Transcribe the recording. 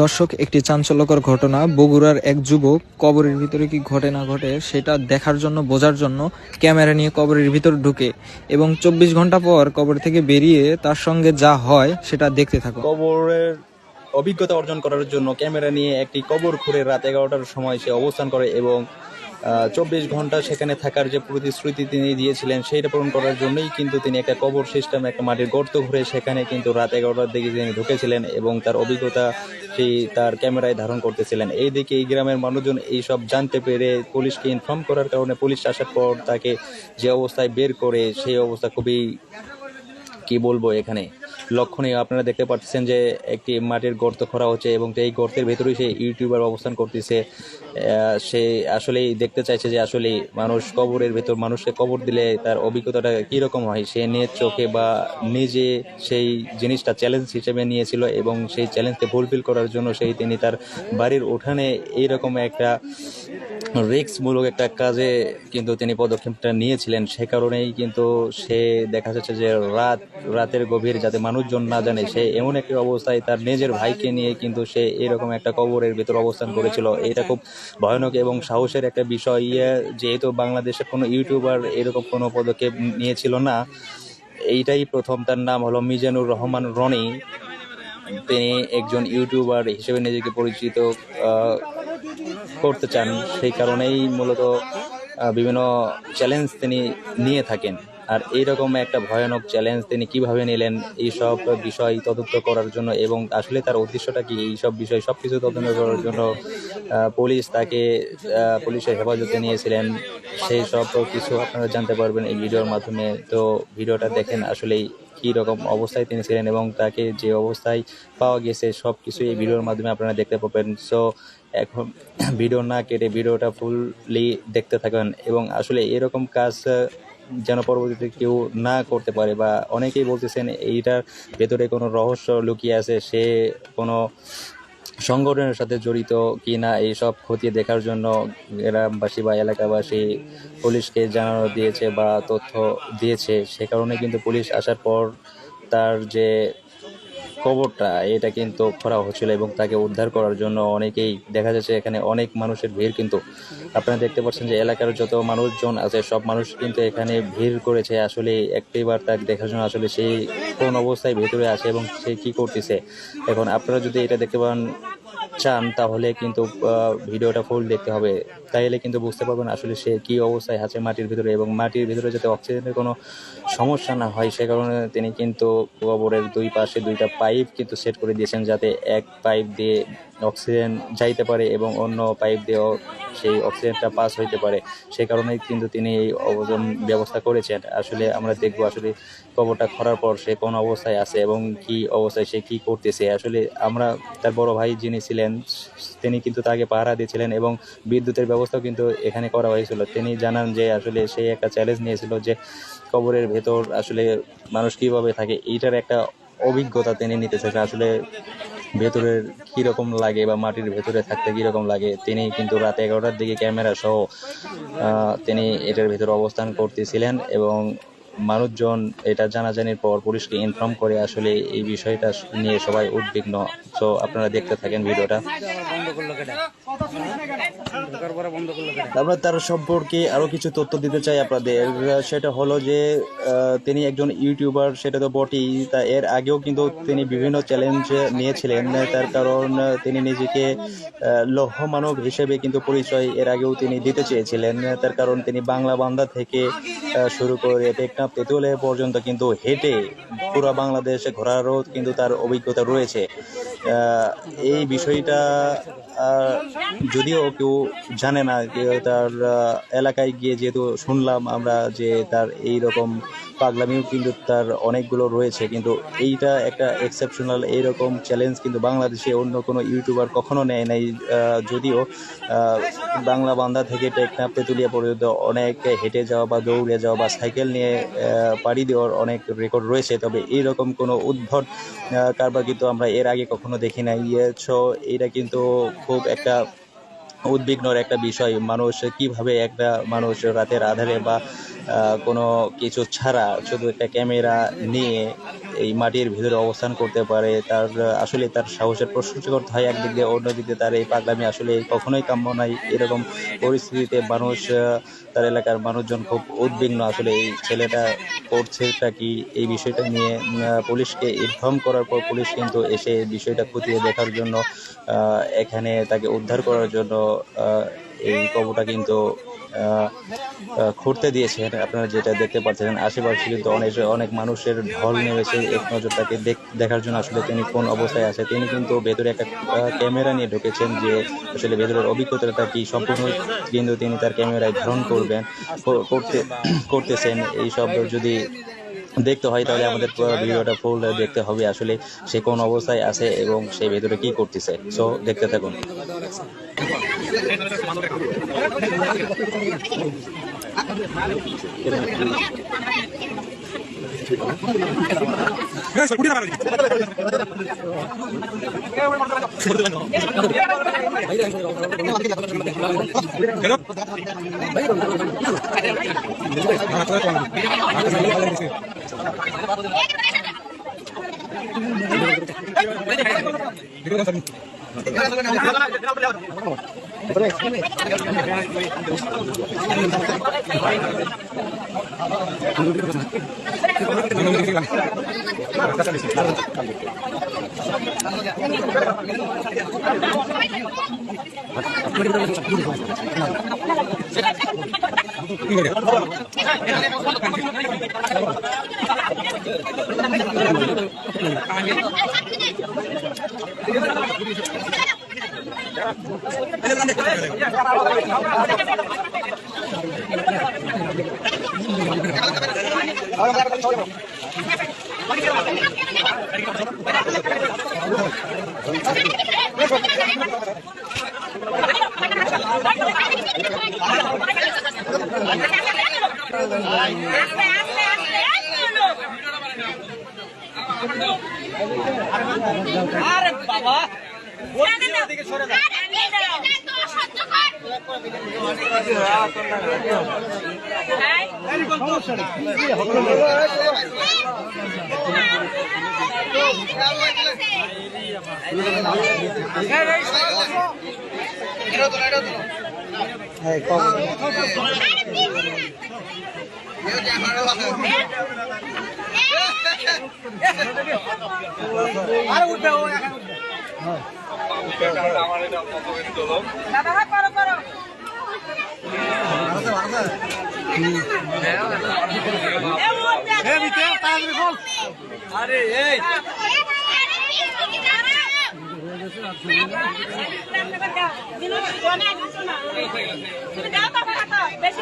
দর্শক, একটি চাঞ্চল্যকর ঘটনা। বগুড়ার এক যুবক কবরের ভিতরে কি ঘটে না ঘটে সেটা দেখার জন্য, বোঝার জন্য ক্যামেরা নিয়ে কবরের ভিতর ঢুকে এবং 24 ঘন্টা পর কবর থেকে বেরিয়ে তার সঙ্গে যা হয় সেটা দেখতে থাকো। কবরের অভিজ্ঞতা অর্জন করার জন্য ক্যামেরা নিয়ে একটি কবর খুঁড়ে রাত 11টার সময় সে অবস্থান করে এবং 24 ঘন্টা সেখানে থাকার যে প্রতিশ্রুতি তিনি দিয়েছিলেন সেইটা পূরণ করার জন্যই কিন্তু তিনি একটা কবর সিস্টেম, একটা মাটির গর্ত ঘুরে সেখানে কিন্তু রাত 11টার দিকে তিনি ঢুকেছিলেন এবং তার অভিজ্ঞতা সেই তার ক্যামেরায় ধারণ করতেছিলেন। এইদিকে এই গ্রামের মানুষজন এইসব জানতে পেরে পুলিশকে ইনফর্ম করার কারণে পুলিশ আসার পর তাকে যে অবস্থায় বের করে, সেই অবস্থা খুবই, কি বলবো, এখানে লক্ষণীয়। আপনারা দেখতে পাচ্ছেন যে একটি মাটির গর্ত খোঁড়া হচ্ছে এবং এই গর্তের ভেতরেই সেই ইউটিউবার অবস্থান করতেছে। সে আসলেই দেখতে চাইছে যে আসলে মানুষ কবরের ভেতর মানুষকে কবর দিলে তার অভিজ্ঞতাটা কীরকম হয়। সে নিজ চোখে বা নিজে সেই জিনিসটা চ্যালেঞ্জ হিসেবে নিয়েছিল এবং সেই চ্যালেঞ্জকে ফুলফিল করার জন্য তিনি তার বাড়ির উঠানে এইরকম একটা রিস্কমূলক একটা কাজে কিন্তু তিনি পদক্ষেপটা নিয়েছিলেন। সে কারণেই কিন্তু সে দেখা যাচ্ছে যে রাতের গভীর, যাতে মানুষজন না জানে, সে এমন একটি অবস্থায় তার নিজের ভাইকে নিয়ে কিন্তু সে এরকম একটা কবরের ভেতর অবস্থান করেছিল। এটা খুব ভয়ানক এবং সাহসের একটা বিষয়। যেহেতু বাংলাদেশের কোনো ইউটিউবার এরকম কোনো পদক্ষেপ নিয়েছিল না, এইটাই প্রথম। তার নাম হলো মিজানুর রহমান রনি। তিনি একজন ইউটিউবার হিসেবে নিজেকে পরিচিত করতে চান, সেই কারণেই মূলত বিভিন্ন চ্যালেঞ্জ তিনি নিয়ে থাকেন। আর এইরকম একটা ভয়ানক চ্যালেঞ্জ তিনি কিভাবে নিলেন, এইসব বিষয় তদন্ত করার জন্য এবং আসলে তার উদ্দেশ্যটা কি, এইসব বিষয় সব কিছু তদন্ত করার জন্য পুলিশ তাকে পুলিশের হেফাজতে নিয়েছিলেন। সেই সব কিছু আপনারা জানতে পারবেন এই ভিডিওর মাধ্যমে। তো ভিডিওটা দেখেন আসলেই কী রকম অবস্থায় তিনি ছিলেন এবং তাকে যে অবস্থায় পাওয়া গেছে সব কিছু এই ভিডিওর মাধ্যমে আপনারা দেখতে পাবেন। সো এখন ভিডিও না কেটে ভিডিওটা ফুললি দেখতে থাকেন এবং আসলে এরকম কাজ যেন পরবর্তীতে কেউ না করতে পারে। বা অনেকেই বলতেছেন এইটার ভেতরে কোনো রহস্য লুকিয়ে আছে, সে কোনো সংগঠনের সাথে জড়িত কি না, এইসব খতিয়ে দেখার জন্য গ্রামবাসী বা এলাকাবাসী পুলিশকে জানানো দিয়েছে বা তথ্য দিয়েছে। সে কারণে কিন্তু পুলিশ আসার পর তার যে কবরটা এটা কিন্তু খোঁড়া হচ্ছিল এবং তাকে উদ্ধার করার জন্য অনেকেই, দেখা যাচ্ছে এখানে অনেক মানুষের ভিড়। কিন্তু আপনারা দেখতে পাচ্ছেন যে এলাকার যত মানুষজন আছে সব মানুষ কিন্তু এখানে ভিড় করেছে আসলে একটিবার তাকে দেখার জন্য, আসলে সেই কোন অবস্থায় ভেতরে আছে এবং সে কি করতেছে। এখন আপনারা যদি এটা দেখতে চান তাহলে কিন্তু ভিডিওটা ফুল দেখতে হবে, তাইলে কিন্তু বুঝতে পারবেন আসলে সে কি অবস্থায় আছে মাটির ভিতরে। এবং মাটির ভিতরে যাতে অক্সিজেনের কোনো সমস্যা না হয় সে কারণে তিনি কিন্তু কবরের দুই পাশে দুইটা পাইপ কিন্তু সেট করে দিয়েছেন, যাতে এক পাইপ দিয়ে অক্সিজেন যাইতে পারে এবং অন্য পাইপ দিয়েও সেই অক্সিজেনটা পাস হইতে পারে। সে কারণেই কিন্তু তিনি এই অবজন ব্যবস্থা করেছেন। আসলে আমরা দেখব আসলে কবরটা খোঁড়ার পর সে কোন অবস্থায় আছে এবং কি অবস্থায় সে কি করতেছে। আসলে আমরা, তার বড় ভাই যিনি ছিলেন তিনি কিন্তু তাকে পাহারা দিয়েছিলেন এবং বিদ্যুতের ব্যবস্থাও কিন্তু এখানে করা হয়েছিল। তিনি জানান যে আসলে সে একটা চ্যালেঞ্জ নিয়েছিল যে কবরের ভেতর আসলে মানুষ কিভাবে থাকে, এইটার একটা অভিজ্ঞতা তিনি নিতে চাইছেন। আসলে ভেতরের কীরকম লাগে বা মাটির ভেতরে থাকতে কীরকম লাগে। তিনি কিন্তু রাত 11টার দিকে ক্যামেরা সহ তিনি এটার ভেতরে অবস্থান করতেছিলেন এবং মানুষজন এটা জানাজানির পর পুলিশকে ইনফর্ম করে। আসলে এই বিষয়টা নিয়ে সবাই উদ্বিগ্ন। সো আপনারা দেখতে থাকেন ভিডিওটা। আমরা তার সম্পর্কে আরো কিছু তথ্য দিতে চাই আপনাদের। সেটা হলো যে তিনি একজন ইউটিউবার, সেটা তো বটেই, তা এর আগেও কিন্তু তিনি বিভিন্ন চ্যালেঞ্জ নিয়েছিলেন। তার কারণ তিনি নিজেকে লৌহ মানব হিসেবে কিন্তু পরিচয় এর আগেও তিনি দিতে চেয়েছিলেন। তার কারণ তিনি বাংলা বান্দা থেকে শুরু করে টেকনাফ তেঁতুলে পর্যন্ত কিন্তু হেঁটে পুরো বাংলাদেশে ঘোরারও কিন্তু তার অভিজ্ঞতা রয়েছে। এই বিষয়টা যদিও কেউ জানে না, তার এলাকায় গিয়ে যেহেতু শুনলাম আমরা যে তার এই রকম পাগলামিও কিন্তু তার অনেকগুলো রয়েছে। কিন্তু এইটা একটা এক্সেপশনাল, এইরকম চ্যালেঞ্জ কিন্তু বাংলাদেশে অন্য কোনো ইউটিউবার কখনো নেয় নাই। যদিও বাংলা বান্দা থেকে টেকনাফ তেঁতুলিয়া পর্যন্ত অনেক হেঁটে যাওয়া বা দৌড়ে যাওয়া বা সাইকেল নিয়ে পাড়ি দেওয়ার অনেক রেকর্ড রয়েছে, তবে এইরকম কোনো উদ্ভট কারবার কিন্তু আমরা এর আগে কখনো দেখি নাই। সো এটা কিন্তু খুব একটা উদ্বিগ্নর একটা বিষয়। মানুষ কিভাবে, একটা মানুষ রাতের আধারে বা কোনো কিছু ছাড়া শুধু একটা ক্যামেরা নিয়ে এই মাটির ভিতরে অবস্থান করতে পারে, তার আসলে তার সাহসের প্রশংসা করতে হয় একদিক দিয়ে, অন্যদিক দিয়ে তার এই পাগলামি আসলে কখনোই কাম্য নাই। এরকম পরিস্থিতিতে মানুষ, তার এলাকার মানুষজন খুব উদ্বিগ্ন আসলে এই ছেলেটা করছেটা কি। এই বিষয়টা নিয়ে পুলিশকে ইনফর্ম করার পর পুলিশ কিন্তু এসে এই বিষয়টা খতিয়ে দেখার জন্য এখানে তাকে উদ্ধার করার জন্য এই কবরটা কিন্তু খুঁড়তে দিয়েছেন। আপনারা যেটা দেখতে পাচ্ছেন আশেপাশে কিন্তু অনেক মানুষের ঢল নেমেছে এক নজর তাকে দেখার জন্য আসলে তিনি কোন অবস্থায় আছে। তিনি কিন্তু ভেতরে একটা ক্যামেরা নিয়ে ঢুকেছেন যে আসলে ভেতরের অভিজ্ঞতাটা কি সম্পূর্ণ কিন্তু তিনি তার ক্যামেরায় ধারণ করতেছেন। এই সব যদি দেখতে হয় তাহলে আমাদের ভিডিওটা ফুল দেখতে হবে আসলে সে কোন অবস্থায় আছে এবং সে ভেতরে কি করতেছে। সো দেখতে থাকুন। আরে বাবা দিকে সরে যা আরে উঠবে ও এখন উঠবে আমার এটা দাদা করো করো আরে এই বেশি